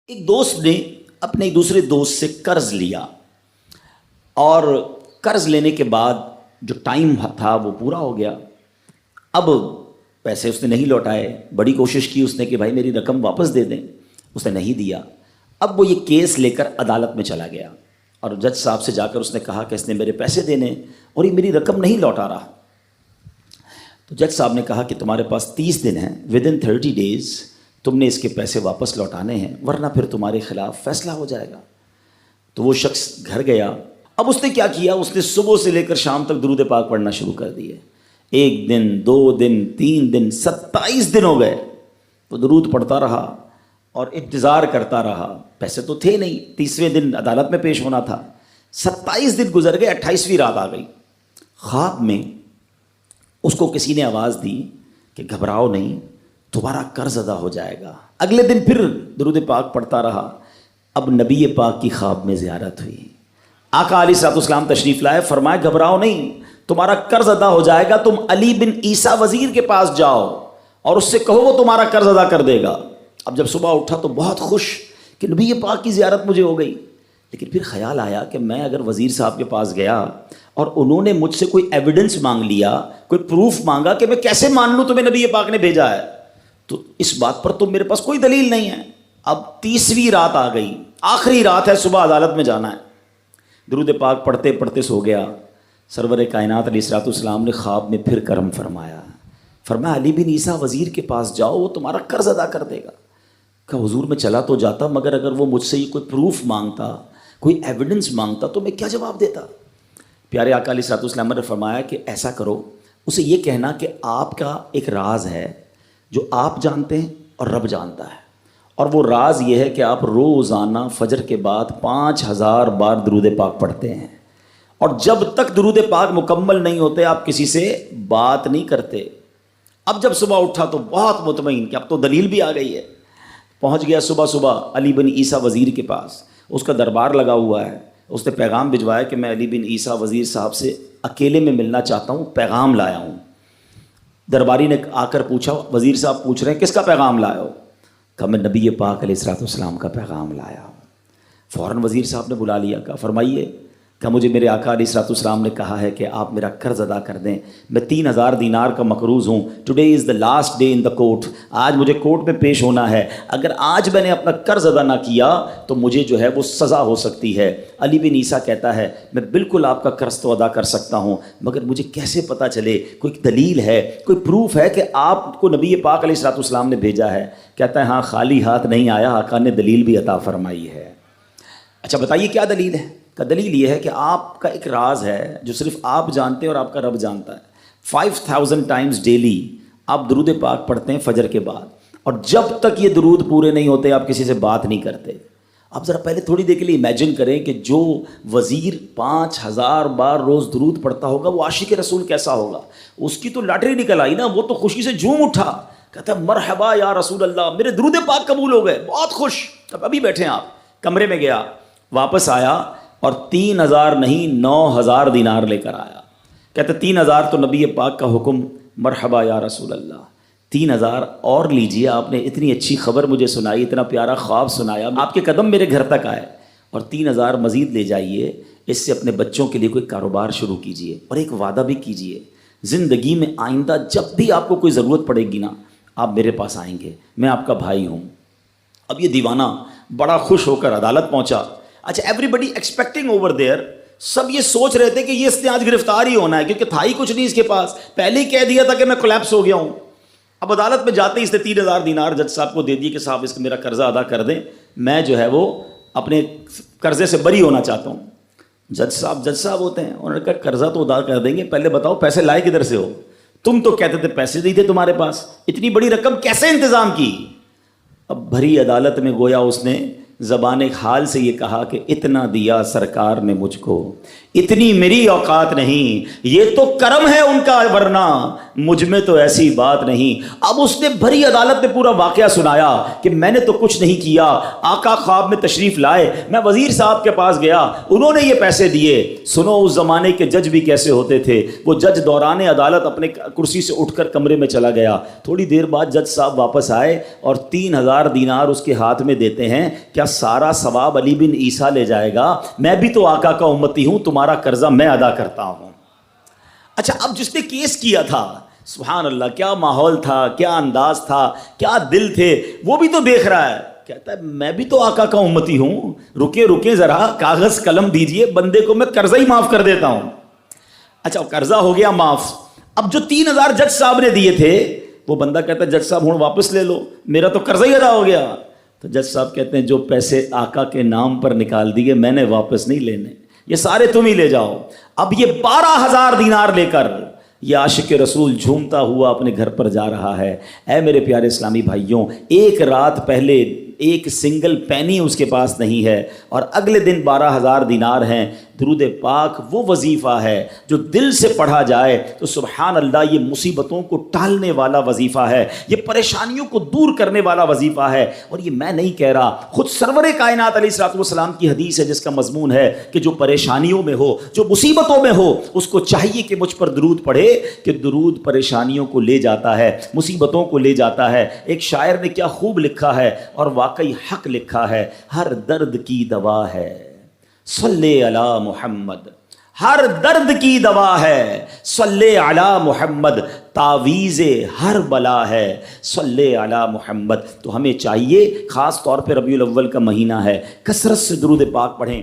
ایک دوست نے اپنے ایک دوسرے دوست سے قرض لیا اور قرض لینے کے بعد جو ٹائم تھا وہ پورا ہو گیا. اب پیسے اس نے نہیں لوٹائے. بڑی کوشش کی اس نے کہ بھائی میری رقم واپس دے دیں, اس نے نہیں دیا. اب وہ یہ کیس لے کر عدالت میں چلا گیا اور جج صاحب سے جا کر اس نے کہا کہ اس نے میرے پیسے دینے اور یہ میری رقم نہیں لوٹا رہا. تو جج صاحب نے کہا کہ تمہارے پاس 30 دن ہیں, ودن 30 days تم نے اس کے پیسے واپس لوٹانے ہیں ورنہ پھر تمہارے خلاف فیصلہ ہو جائے گا. تو وہ شخص گھر گیا. اب اس نے کیا کیا, اس نے صبح سے لے کر شام تک درود پاک پڑھنا شروع کر دیے. 1 دن 2 دن 3 دن 27 دن ہو گئے. وہ درود پڑھتا رہا اور انتظار کرتا رہا. پیسے تو تھے نہیں, 30ویں دن عدالت میں پیش ہونا تھا. 27 دن گزر گئے, 28ویں رات آ گئی. خواب میں اس کو کسی نے آواز دی کہ گھبراؤ نہیں, تمہارا قرض ادا ہو جائے گا. اگلے دن پھر درود پاک پڑھتا رہا. اب نبی پاک کی خواب میں زیارت ہوئی. آقا علیہ الصلوۃ والسلام تشریف لائے, فرمائے گھبراؤ نہیں, تمہارا قرض ادا ہو جائے گا. تم علی بن عیسیٰ وزیر کے پاس جاؤ اور اس سے کہو وہ تمہارا قرض ادا کر دے گا. اب جب صبح اٹھا تو بہت خوش کہ نبی پاک کی زیارت مجھے ہو گئی. لیکن پھر خیال آیا کہ میں اگر وزیر صاحب کے پاس گیا اور انہوں نے مجھ سے کوئی ایویڈنس مانگ لیا, کوئی پروف مانگا, کہ میں کیسے مان لوں تمہیں نبی پاک نے بھیجا ہے, تو اس بات پر تو میرے پاس کوئی دلیل نہیں ہے. اب 30ویں رات آ گئی, آخری رات ہے, صبح عدالت میں جانا ہے. درود پاک پڑھتے پڑھتے سو گیا. سرور کائنات علیہ الصلوۃ والسلام نے خواب میں پھر کرم فرمایا. فرمایا علی بن عیسیٰ وزیر کے پاس جاؤ, وہ تمہارا قرض ادا کر دے گا. کہ حضور میں چلا تو جاتا, مگر اگر وہ مجھ سے کوئی پروف مانگتا, کوئی ایویڈنس مانگتا تو میں کیا جواب دیتا. پیارے آقا علیہ الصلوۃ والسلام نے فرمایا کہ ایسا کرو, اسے یہ کہنا کہ آپ کا ایک راز ہے جو آپ جانتے ہیں اور رب جانتا ہے, اور وہ راز یہ ہے کہ آپ روزانہ فجر کے بعد 5000 بار درود پاک پڑھتے ہیں, اور جب تک درود پاک مکمل نہیں ہوتے آپ کسی سے بات نہیں کرتے. اب جب صبح اٹھا تو بہت مطمئن کہ اب تو دلیل بھی آ گئی ہے. پہنچ گیا صبح علی بن عیسیٰ وزیر کے پاس. اس کا دربار لگا ہوا ہے. اس نے پیغام بھجوایا کہ میں علی بن عیسیٰ وزیر صاحب سے اکیلے میں ملنا چاہتا ہوں, پیغام لایا ہوں. درباری نے آ کر پوچھا, وزیر صاحب پوچھ رہے ہیں کس کا پیغام لایا ہو؟ کہا میں نبی پاک علیہ الصلوۃ والسلام کا پیغام لایا ہوں. فوراً وزیر صاحب نے بلا لیا. کہا فرمائیے. کہ مجھے میرے آقا علیہ الصلوۃ والسلام نے کہا ہے کہ آپ میرا قرض ادا کر دیں. میں 3000 دینار کا مقروض ہوں. Today is the last day in the court. آج مجھے کورٹ میں پیش ہونا ہے. اگر آج میں نے اپنا قرض ادا نہ کیا تو مجھے جو ہے وہ سزا ہو سکتی ہے. علی بن عیسیٰ کہتا ہے میں بالکل آپ کا قرض تو ادا کر سکتا ہوں, مگر مجھے کیسے پتہ چلے, کوئی دلیل ہے, کوئی پروف ہے کہ آپ کو نبی پاک علیہ الصلوۃ والسلام نے بھیجا ہے؟ کہتا ہے ہاں, خالی ہاتھ نہیں آیا, آقا نے دلیل بھی عطا فرمائی ہے. اچھا بتائیے کیا دلیل ہے؟ کا دلیل یہ ہے کہ آپ کا ایک راز ہے جو صرف آپ جانتے ہیں اور آپ کا رب جانتا ہے. 5000 ٹائمز ڈیلی آپ درود پاک پڑھتے ہیں فجر کے بعد, اور جب تک یہ درود پورے نہیں ہوتے آپ کسی سے بات نہیں کرتے. آپ ذرا پہلے تھوڑی دیر کے لیے امیجن کریں کہ جو وزیر 5000 بار روز درود پڑھتا ہوگا وہ عاشق رسول کیسا ہوگا. اس کی تو لاٹری نکل آئی نا, وہ تو خوشی سے جھوم اٹھا, کہتا ہے مرحبا یا رسول اللہ, میرے درود پاک قبول ہو گئے, بہت خوش. اب ابھی بیٹھے ہیں آپ, کمرے میں گیا, واپس آیا اور 3000 نہیں 9000 دینار لے کر آیا. کہتے 3000 تو نبی پاک کا حکم, مرحبا یا رسول اللہ, 3000 اور لیجیے, آپ نے اتنی اچھی خبر مجھے سنائی, اتنا پیارا خواب سنایا, آپ کے قدم میرے گھر تک آئے, اور 3000 مزید لے جائیے, اس سے اپنے بچوں کے لیے کوئی کاروبار شروع کیجیے, اور ایک وعدہ بھی کیجیے, زندگی میں آئندہ جب بھی آپ کو کوئی ضرورت پڑے گی نا, آپ میرے پاس آئیں گے, میں آپ کا بھائی ہوں. اب یہ دیوانہ بڑا خوش ہو کر عدالت پہنچا. اچھا everybody expecting over there, سب یہ سوچ رہے تھے کہ یہ اس نے آج گرفتار ہی ہونا ہے, کیونکہ تھا ہی کچھ نہیں اس کے پاس, پہلے ہی کہہ دیا تھا کہ میں کولیپس ہو گیا ہوں. اب عدالت میں جاتے ہی اس نے 3000 دینار جج صاحب کو دے دی کہ صاحب اس کا میرا قرضہ ادا کر دیں, میں جو ہے وہ اپنے قرضے سے بری ہونا چاہتا ہوں. جج صاحب ہوتے ہیں, انہوں نے کہا قرضہ تو ادا کر دیں گے, پہلے بتاؤ پیسے لائے کدھر سے ہو؟ تم تو کہتے تھے پیسے نہیں تھے تمہارے پاس, اتنی بڑی رقم کیسے انتظام کی؟ اب بھری عدالت میں گویا اس نے زبان حال سے یہ کہا کہ اتنا دیا سرکار نے مجھ کو, اتنی میری اوقات نہیں، یہ تو کرم ہے ان کا، ورنہ مجھ میں تو ایسی بات نہیں۔ اب اس نے بھری عدالت میں پورا واقعہ سنایا کہ میں نے تو کچھ نہیں کیا، آقا خواب میں تشریف لائے، میں وزیر صاحب کے پاس گیا، انہوں نے یہ پیسے دیے۔ سنو اس زمانے کے جج بھی کیسے ہوتے تھے، وہ جج دوران عدالت اپنے کرسی سے اٹھ کر کمرے میں چلا گیا، تھوڑی دیر بعد جج صاحب واپس آئے اور 3000 دینار اس کے ہاتھ میں دیتے ہیں۔ کیا سارا ثواب علی بن عیسیٰ لے جائے گا؟ میں بھی تو آقا کا امتی ہوں، تمہارا قرضہ میں ادا کرتا ہوں۔ اچھا، اب جس نے کیس کیا تھا، سبحان اللہ، کیا ماحول تھا، کیا انداز تھا، کیا دل تھے، وہ بھی تو دیکھ رہا ہے، کہتا ہے میں بھی تو آقا کا امتی ہوں، رکے ذرا، کاغذ قلم دیجئے، بندے کو میں قرضہ ہی معاف کر دیتا ہوں۔ اچھا، قرضہ ہو گیا معاف۔ اب جو 3000 جج صاحب نے دیے تھے، وہ بندہ کہتا ہے جج صاحب ہوں واپس لے لو، میرا تو قرضہ ہی ادا ہو گیا۔ تو جج صاحب کہتے ہیں جو پیسے آقا کے نام پر نکال دیے میں نے واپس نہیں لینے، یہ سارے تم ہی لے جاؤ۔ اب یہ 12000 دینار لے کر یہ عاشق رسول جھومتا ہوا اپنے گھر پر جا رہا ہے۔ اے میرے پیارے اسلامی بھائیوں، ایک رات پہلے ایک سنگل پینی اس کے پاس نہیں ہے، اور اگلے دن 12000 دینار ہیں۔ درود پاک وہ وظیفہ ہے جو دل سے پڑھا جائے تو سبحان اللہ یہ مصیبتوں کو ٹالنے والا وظیفہ ہے، یہ پریشانیوں کو دور کرنے والا وظیفہ ہے۔ اور یہ میں نہیں کہہ رہا، خود سرور کائنات علیہ الصلوۃ والسلام کی حدیث ہے جس کا مضمون ہے کہ جو پریشانیوں میں ہو، جو مصیبتوں میں ہو، اس کو چاہیے کہ مجھ پر درود پڑھے، کہ درود پریشانیوں کو لے جاتا ہے، مصیبتوں کو لے جاتا ہے۔ ایک شاعر نے کیا خوب لکھا ہے، اور واقعی حق لکھا ہے، ہر درد کی دوا ہے صلی علی محمد، ہر درد کی دوا ہے صلی علی محمد، تعویذ ہر بلا ہے صلی علی محمد۔ تو ہمیں چاہیے، خاص طور پہ ربیع الاول کا مہینہ ہے، کثرت سے درود پاک پڑھیں۔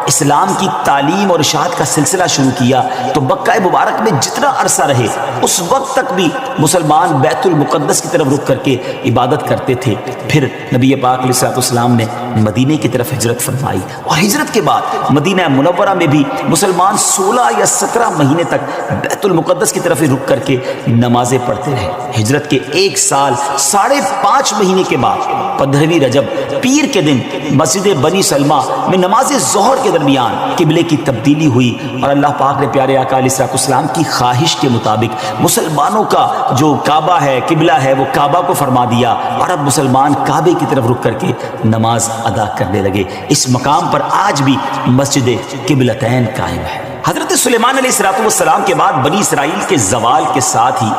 اسلام کی تعلیم اور اشاعت کا سلسلہ شروع کیا تو مکہ مبارک میں جتنا عرصہ رہے اس وقت تک بھی مسلمان بیت المقدس کی طرف رخ کر کے عبادت کرتے تھے۔ پھر نبی پاک علیہ الصلوۃ والسلام نے مدینے کی طرف ہجرت فرمائی، اور ہجرت کے بعد مدینہ منورہ میں بھی مسلمان 16 یا 17 مہینے تک بیت المقدس کی طرف رخ کر کے نمازیں پڑھتے رہے۔ ہجرت کے 1 سال 5.5 مہینے کے بعد 15ویں رجب پیر کے دن مسجد بنی سلمہ میں نماز ظہر کے درمیان قبلے کی تبدیلی ہوئی، اور اللہ پاک نے پیارے آقا علیہ الصلوۃ والسلام کی خواہش کے مطابق مسلمانوں کا جو کعبہ ہے، قبلہ ہے، وہ کعبہ کو فرما دیا، اور اب مسلمان کعبے کی طرف رخ کر کے نماز ادا کرنے لگے۔ اس مقام پر آج بھی مسجد قبلتین قائم ہے۔ حضرت سلیمان علیہ السلام کے بعد بنی اسرائیل کے زوال کے ساتھ ہی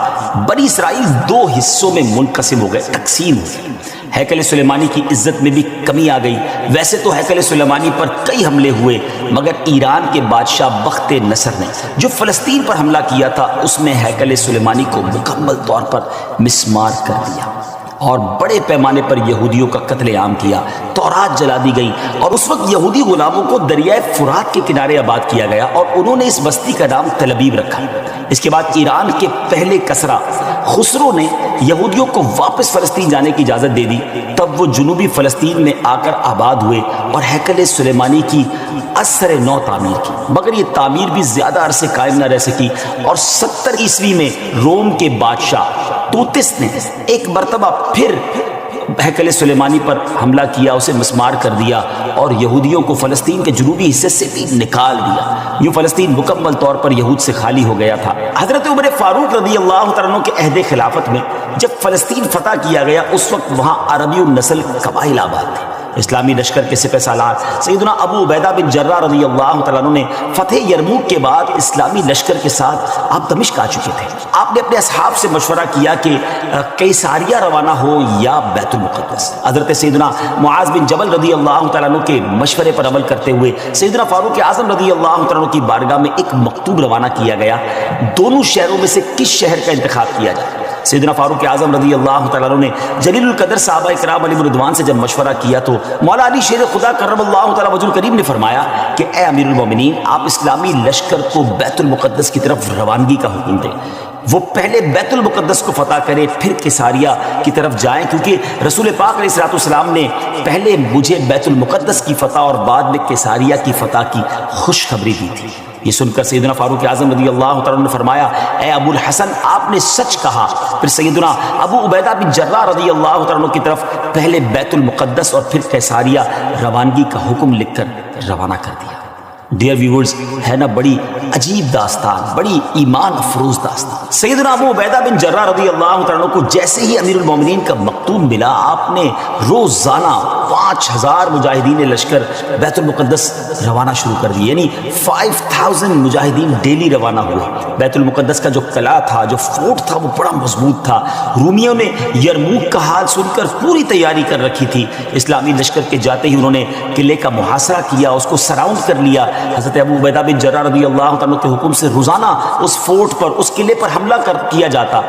بنی اسرائیل 2 حصوں میں منقسم ہو گئے، تقسیم ہو گئے۔ ہیکل سلیمانی کی عزت میں بھی کمی آ گئی۔ ویسے تو ہیکل سلیمانی پر کئی حملے ہوئے، مگر ایران کے بادشاہ بخت نصر نے جو فلسطین پر حملہ کیا تھا اس میں ہیکل سلیمانی کو مکمل طور پر مسمار کر دیا، اور بڑے پیمانے پر یہودیوں کا قتل عام کیا، تورات جلا دی گئی، اور اس وقت یہودی غلاموں کو دریائے فرات کے کنارے آباد کیا گیا، اور انہوں نے اس بستی کا نام تل ابیب رکھا۔ اس کے بعد ایران کے پہلے کسرا خسرو نے یہودیوں کو واپس فلسطین جانے کی اجازت دے دی، تب وہ جنوبی فلسطین میں آ کر آباد ہوئے اور ہیکل سلیمانی کی اثر نو تعمیر کی، مگر یہ تعمیر بھی زیادہ عرصے قائم نہ رہ سکی، اور 70 عیسوی میں روم کے بادشاہ توتس نے ایک مرتبہ پھر ہیکل سلیمانی پر حملہ کیا، اسے مسمار کر دیا، اور یہودیوں کو فلسطین کے جنوبی حصے سے بھی نکال دیا۔ یوں فلسطین مکمل طور پر یہود سے خالی ہو گیا تھا۔ حضرت عمر فاروق رضی اللہ تعالیٰ عنہ کے عہد خلافت میں جب فلسطین فتح کیا گیا اس وقت وہاں عربی النسل قبائل آباد تھے۔ اسلامی لشکر کے سپہ سالار سیدنا ابو عبیدہ بن جراح رضی اللہ تعالیٰ عنہ نے فتح یرموک کے بعد اسلامی لشکر کے ساتھ آپ دمشق آ چکے تھے۔ آپ نے اپنے اصحاب سے مشورہ کیا کہ قیصاریہ روانہ ہو یا بیت المقدس۔ حضرت سیدنا معاذ بن جبل رضی اللہ تعالیٰ عنہ کے مشورے پر عمل کرتے ہوئے سیدنا فاروق اعظم رضی اللہ تعالیٰ عنہ کی بارگاہ میں ایک مکتوب روانہ کیا گیا، دونوں شہروں میں سے کس شہر کا انتخاب کیا جائے۔ سیدنا فاروق اعظم رضی اللہ تعالیٰ عنہ نے جلیل القدر صحابہ کرام علیہ رضوان سے جب مشورہ کیا تو مولا علی شیر خدا کرم اللہ تعالیٰ وجہ الکریم نے فرمایا کہ اے امیر المومنین، آپ اسلامی لشکر کو بیت المقدس کی طرف روانگی کا حکم دیں، وہ پہلے بیت المقدس کو فتح کرے پھر قیصاریہ کی طرف جائیں، کیونکہ رسول پاک علیہ الصلوۃ والسلام نے پہلے مجھے بیت المقدس کی فتح اور بعد میں قیصاریہ کی فتح کی خوشخبری دی تھی۔ یہ سن کر سیدنا فاروق اعظم رضی اللہ تعالیٰ نے فرمایا اے ابو الحسن، آپ نے سچ کہا۔ پھر سیدنا ابو عبیدہ بن جراح رضی اللہ تعالیٰ کی طرف پہلے بیت المقدس اور پھر قیصاریہ روانگی کا حکم لکھ کر روانہ کر دیا۔ ڈیئر ویورز، ہے نا بڑی عجیب داستان، بڑی ایمان افروز داستان۔ سیدنا ابو عبیدہ بن جراح رضی اللہ عنہ کو جیسے ہی امیر المومنین کا مکتوب ملا، آپ نے روزانہ 5000 مجاہدین لشکر بیت المقدس روانہ شروع کر دی، یعنی 5000 مجاہدین ڈیلی روانہ ہوئے۔ بیت المقدس کا جو قلعہ تھا، جو فورٹ تھا، وہ بڑا مضبوط تھا۔ رومیوں نے یرموک کا حال سن کر پوری تیاری کر رکھی تھی۔ اسلامی لشکر کے جاتے ہی انہوں نے قلعے کا محاصرہ کیا، اس کو سراؤنڈ کر لیا۔ حضرت ابو عبیدہ بن جراح رضی اللہ عنہ کے حکم سے روزانہ اس فورٹ پر، اس قلعے پر حملہ کیا جاتا۔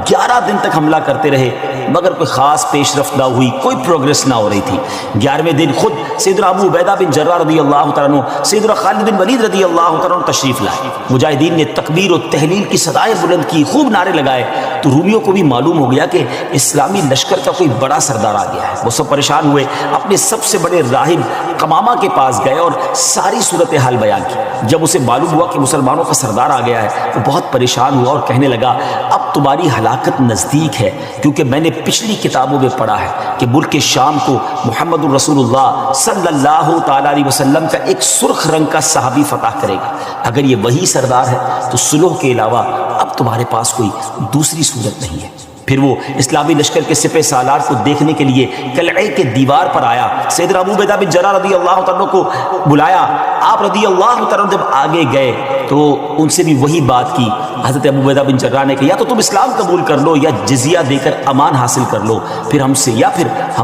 11 دن تک حملہ کرتے رہے، مگر کوئی خاص پیش رفت نہ ہوئی، کوئی پروگریس نہ ہو رہی تھی۔ 11ویں دن خود سیدنا ابو عبیدہ بن جراح رضی اللہ عنہ سیدنا خالد بن ولید رضی اللہ عنہ تشریف لائے۔ مجاہدین نے تکبیر و تحلیل کی صدائیں بلند کی، خوب نعرے لگائے، تو رومیوں کو بھی معلوم ہو گیا کہ اسلامی لشکر کا کوئی بڑا سردار آ گیا ہے۔ وہ سب پریشان ہوئے، اپنے سب سے بڑے راہب قمامہ کے پاس گئے اور ساری صورتحال بیان کی۔ جب اسے معلوم ہوا کہ مسلمانوں کا سردار آ گیا ہے، وہ بہت پریشان ہوا اور کہنے لگا، اب تمہاری ہلاکت نزدیک ہے، کیونکہ میں نے پچھلی کتابوں میں پڑھا ہے کہ ملک شام کو محمد الرسول اللہ صلی اللہ تعالیٰ علیہ وسلم کا ایک سرخ رنگ کا صحابی فتح کرے گا۔ اگر یہ وہی سردار ہے تو صلح کے علاوہ اب تمہارے پاس کوئی دوسری صورت نہیں ہے۔ پھر وہ اسلامی لشکر کے سپہ سالار کو دیکھنے کے لیے قلعے کے دیوار پر آیا، سیدنا ابو عبیدہ بن جراح رضی اللہ عنہ کو بلایا۔ آپ رضی اللہ عنہ جب آگے گئے تو ان سے بھی وہی بات کی۔ حضرت ابو عبیدہ بن جراح نے کہا، یا تو تم اسلام قبول کر لو یا جزیہ دے کر امان حاصل کر لو، پھر ہم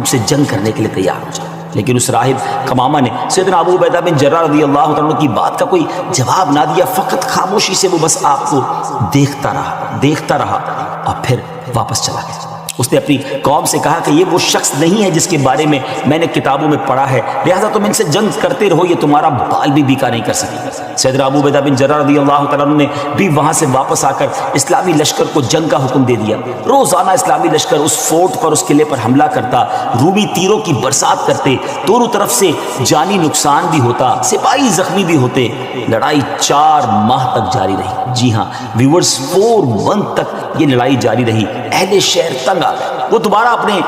سے جنگ کرنے کے لیے تیار ہو جائے۔ لیکن اس راہب قمامہ نے سیدنا ابو عبیدہ بن جراح رضی اللہ عنہ کی بات کا کوئی جواب نہ دیا، فقط خاموشی سے وہ بس آپ کو دیکھتا رہا اور پھر واپس چلا گیا۔ اس نے اپنی قوم سے کہا کہ یہ وہ شخص نہیں ہے جس کے بارے میں میں نے کتابوں میں پڑھا ہے، لہذا تم ان سے جنگ کرتے رہو، یہ تمہارا بال بھی بیکا نہیں کر سکے۔ سیدنا ابو عبیدہ بن جراح رضی اللہ تعالیٰ عنہ نے بھی وہاں سے واپس آ کر اسلامی لشکر کو جنگ کا حکم دے دیا۔ روزانہ اسلامی لشکر اس فورٹ پر، اس قلعے پر حملہ کرتا، رومی تیروں کی برسات کرتے، دونوں طرف سے جانی نقصان بھی ہوتا، سپاہی زخمی بھی ہوتے۔ لڑائی 4 ماہ تک جاری رہی۔ جی ہاں ویورز، 4 منتھ تک یہ لڑائی جاری رہی۔ اہل شہر تنگ آ گئے۔ وہ دوبارہ اپنے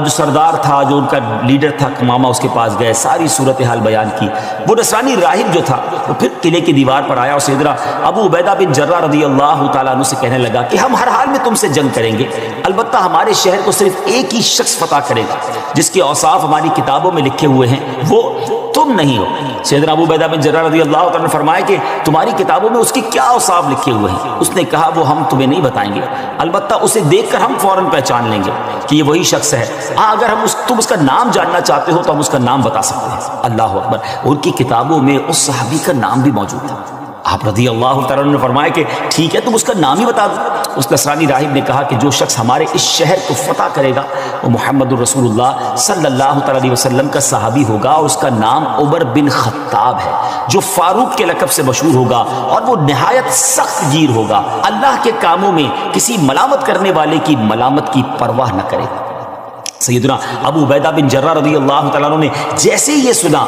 جو سردار تھا، جو ان کا لیڈر تھا قمامہ، اس کے پاس گئے، ساری صورتحال بیان کی۔ وہ نصرانی راہب جو تھا وہ پھر قلعے کی دیوار پر آیا اور سیدنا ابو عبیدہ بن جراح رضی اللہ تعالیٰ عنہ سے کہنے لگا کہ ہم ہر حال میں تم سے جنگ کریں گے، البتہ ہمارے شہر کو صرف ایک ہی شخص فتح کرے گا جس کے اوصاف ہماری کتابوں میں لکھے ہوئے ہیں، وہ تم نہیں ہو۔ سیدنا ابو عبیدہ بن جراح رضی اللہ تعالیٰ نے فرمایا کہ تمہاری کتابوں میں اس کے کیا اوصاف لکھے ہوئے ہیں؟ اس نے کہا وہ ہم تمہیں نہیں بتائیں گے، البتہ اسے دیکھ کر ہم فوراً پہچان لیں گے کہ یہ وہی شخص ہے۔ ہاں اگر تم اس کا نام جاننا چاہتے ہو تو ہم اس کا نام بتا سکتے ہیں۔ اللہ اکبر، ان کی کتابوں میں اس صحابی کا نام بھی موجود تھا۔ آپ رضی اللہ تعالیٰ نے فرمایا کہ ٹھیک ہے، تم اس کا نام ہی بتا دو۔ اس نصرانی راہب نے کہا کہ جو شخص ہمارے اس شہر کو فتح کرے گا وہ محمد الرسول اللہ صلی اللہ تعالیٰ علیہ وسلم کا صحابی ہوگا، اور اس کا نام عمر بن خطاب ہے، جو فاروق کے لقب سے مشہور ہوگا اور وہ نہایت سخت گیر ہوگا، اللہ کے کاموں میں کسی ملامت کرنے والے کی ملامت کی پرواہ نہ کرے گا۔ سیدنا ابو عبیدہ بن جراح رضی اللہ تعالیٰ عنہ نے جیسے ہی یہ سنا